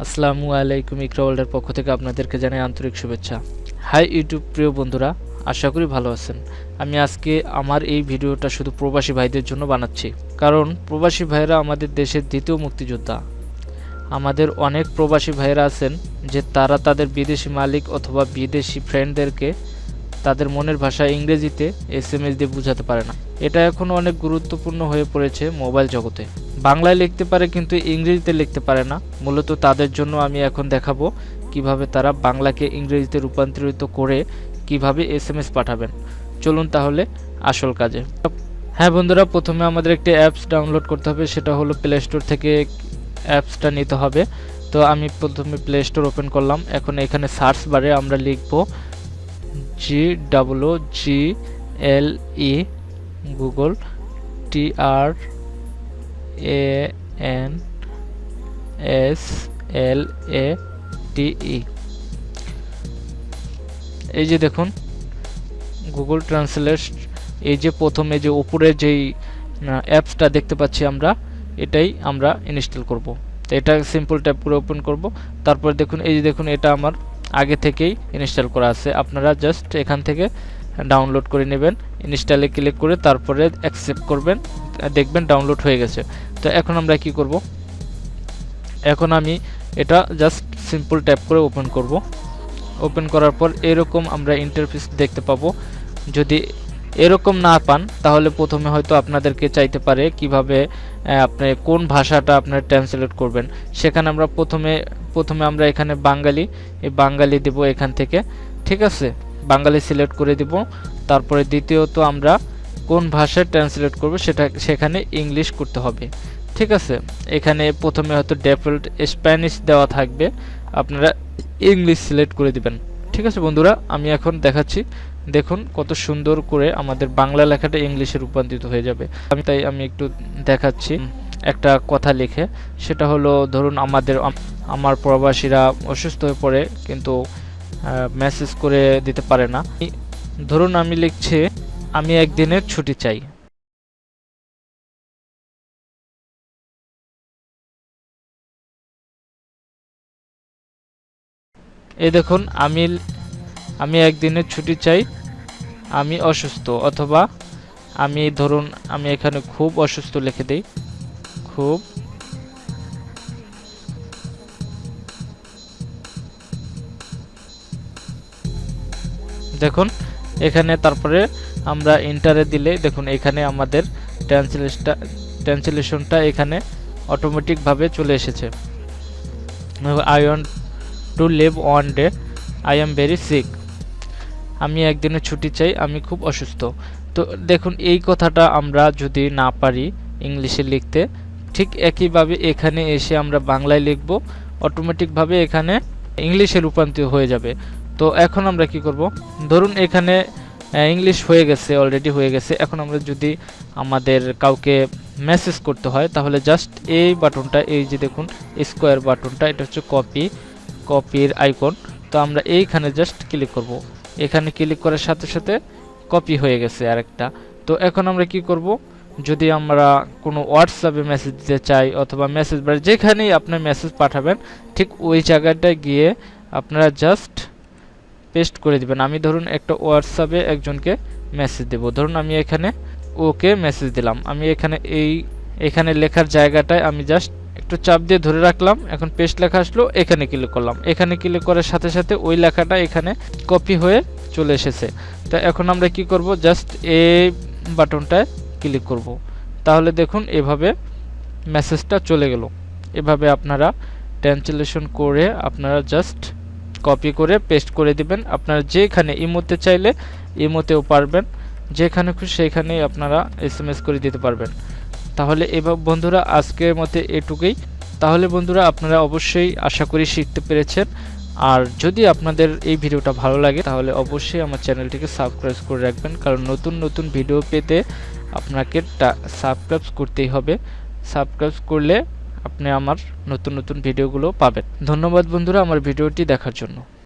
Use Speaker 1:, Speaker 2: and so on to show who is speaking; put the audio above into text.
Speaker 1: আসসালামু আলাইকুম, ইকরা ওয়ার্ল্ডের পক্ষ থেকে আপনাদেরকে জানাই আন্তরিক শুভেচ্ছা। হাই ইউটিউব প্রিয় বন্ধুরা, আশা করি ভালো আছেন। আমি আজকে আমার এই ভিডিওটা শুধু প্রবাসী ভাইদের জন্য বানাচ্ছি, কারণ প্রবাসী ভাইরা আমাদের দেশের দ্বিতীয় মুক্তিযোদ্ধা। আমাদের অনেক প্রবাসী ভাইরা আছেন যে তারা তাদের বিদেশি মালিক অথবা বিদেশি ফ্রেন্ডদেরকে তাদের মনের ভাষা ইংরেজিতে SMS দিয়ে বোঝাতে পারে না। এটা এখন অনেক গুরুত্বপূর্ণ হয়ে পড়েছে মোবাইল জগতে। বাংলায় লিখতে পারে কিন্তু ইংরেজিতে লিখতে পারে না। মূলত তাদের জন্য আমি এখন দেখাবো কিভাবে তারা বাংলাকে ইংরেজিতে রূপান্তরিত করে কিভাবে SMS পাঠাবেন। চলুন তাহলে আসল কাজে। হ্যাঁ বন্ধুরা, প্রথমে আমাদের একটি অ্যাপস ডাউনলোড করতে হবে, সেটা হলো প্লে স্টোর থেকে অ্যাপসটা নিতে হবে। তো আমি প্রথমে প্লে স্টোর ওপেন করলাম। এখন এখানে সার্চ বারে আমরা লিখব GGLE গুগল TRANSLATE। এই যে দেখুন গুগল ট্রান্সলেট। এই যে প্রথমে যে উপরে যেই অ্যাপসটা দেখতে পাচ্ছি আমরা, এটাই আমরা ইনস্টল করব। তো এটা সিম্পল ট্যাপ করে ওপেন করব। তারপর দেখুন এই যে দেখুন এটা আমার আগে থেকেই ইনস্টল করা আছে। আপনারা জাস্ট এখান থেকে ডাউনলোড করে নেবেন, ইনস্টলে ক্লিক করে তারপরে অ্যাকসেপ্ট করবেন, দেখবেন ডাউনলোড হয়ে গেছে। তো এখন আমরা কি করব, এখন আমি এটা জাস্ট সিম্পল ট্যাপ করে ওপেন করব। ওপেন করার পর এরকম আমরা ইন্টারফেস দেখতে পাবো। যদি এরকম না পান তাহলে প্রথমে হয়তো আপনাদেরকে চাইতে পারে কিভাবে আপনি কোন ভাষাটা আপনার ট্রান্সলেট করবেন। সেখানে আমরা প্রথমে আমরা এখানে বাঙালি দেব এখান থেকে, ঠিক আছে, বাঙালি সিলেক্ট করে দিব। তারপরে দ্বিতীয়ত আমরা কোন ভাষায় ট্রান্সলেট করব সেখানে ইংলিশ করতে হবে, ঠিক আছে। এখানে প্রথমে হয়তো ডিফল্ট স্প্যানিশ দেওয়া থাকবে, আপনারা ইংলিশ সিলেক্ট করে দিবেন, ঠিক আছে বন্ধুরা। আমি এখন দেখাচ্ছি, দেখুন কত সুন্দর করে আমাদের বাংলা লেখাটা ইংলিশে রূপান্তরিত হয়ে যাবে। আমি একটু দেখাচ্ছি একটা কথা লিখে, সেটা হলো ধরুন আমার প্রবাসীরা অসুস্থ হয়ে পড়ে কিন্তু মেসেজ করে দিতে পারে না। ধরুন আমি লিখছি আমি একদিনের ছুটি চাই। এই দেখুন আমি একদিনের ছুটি চাই, আমি অসুস্থ, অথবা ধরুন আমি এখানে খুব অসুস্থ লিখে দেই, খুব দেখুন এখানে। তারপরে আমরা এন্টারে দিলে দেখুন এখানে আমাদের ট্রান্সলেশনটা এখানে অটোমেটিকভাবে চলে এসেছে। I want to leave one day, I am very sick. আমি একদিনের ছুটি চাই, আমি খুব অসুস্থ। তো দেখুন এই কথাটা আমরা যদি না পারি ইংলিশে লিখতে, ঠিক একইভাবে এখানে এসে আমরা বাংলায় লিখব, অটোমেটিকভাবে এখানে ইংলিশে রূপান্তরিত হয়ে যাবে। তো এখন আমরা কি করব, ধরুন এখানে ইংলিশ হয়ে গেছে, অলরেডি হয়ে গেছে। এখন আমরা যদি আমাদের কাউকে মেসেজ করতে হয় তাহলে জাস্ট এই বাটনটা, এই যে দেখুন স্কোয়ার বাটনটা, এটা হচ্ছে কপির আইকন। তো আমরা এইখানে জাস্ট ক্লিক করব। এখানে ক্লিক করার সাথে সাথে কপি হয়ে গেছে আরেকটা। তো এখন আমরা কি করব, যদি আমরা কোনো হোয়াটসঅ্যাপে মেসেজ দিতে চাই অথবা মেসেজ বার যেখানেই আপনার মেসেজ পাঠাবেন, ঠিক ওই জায়গাটায় গিয়ে আপনারা জাস্ট পেস্ট করে দিবেন। আমি ধরুন একটা হোয়াটসঅ্যাপে একজনকে মেসেজ দেব, ধরুন আমি এখানে ওকে মেসেজ দিলাম। আমি এখানে লেখার জায়গাটায় আমি জাস্ট একটু চাপ দিয়ে ধরে রাখলাম, এখন পেস্ট লেখা আসলো, এখানে ক্লিক করলাম। এখানে ক্লিক করার সাথে সাথে ওই লেখাটা এখানে কপি হয়ে চলে এসেছে। তো এখন আমরা কি করব, জাস্ট এই বাটনটায় ক্লিক করব। তাহলে দেখুন এভাবে মেসেজটা চলে গেল। এভাবে আপনারা ট্রান্সলেশন করে আপনারা জাস্ট কপি করে পেস্ট করে দিবেন। আপনারা যেখানে ইমোতে চাইলে ইমোতেও পারবেন, যেখানে খুশি সেখানেই আপনারা SMS করে দিতে পারবেন। তাহলে এবার বন্ধুরা আজকের মতো এটুকুই। তাহলে বন্ধুরা আপনারা অবশ্যই আশা করি শিখতে পেরেছেন। আর যদি আপনাদের এই ভিডিওটা ভালো লাগে তাহলে অবশ্যই আমার চ্যানেলটিকে সাবস্ক্রাইব করে রাখবেন, কারণ নতুন নতুন ভিডিও পেতে আপনাকে সাবস্ক্রাইব করতেই হবে। সাবস্ক্রাইব করলে আপনি আমার নতুন নতুন ভিডিওগুলো পাবেন। ধন্যবাদ বন্ধুরা আমার ভিডিওটি দেখার জন্য।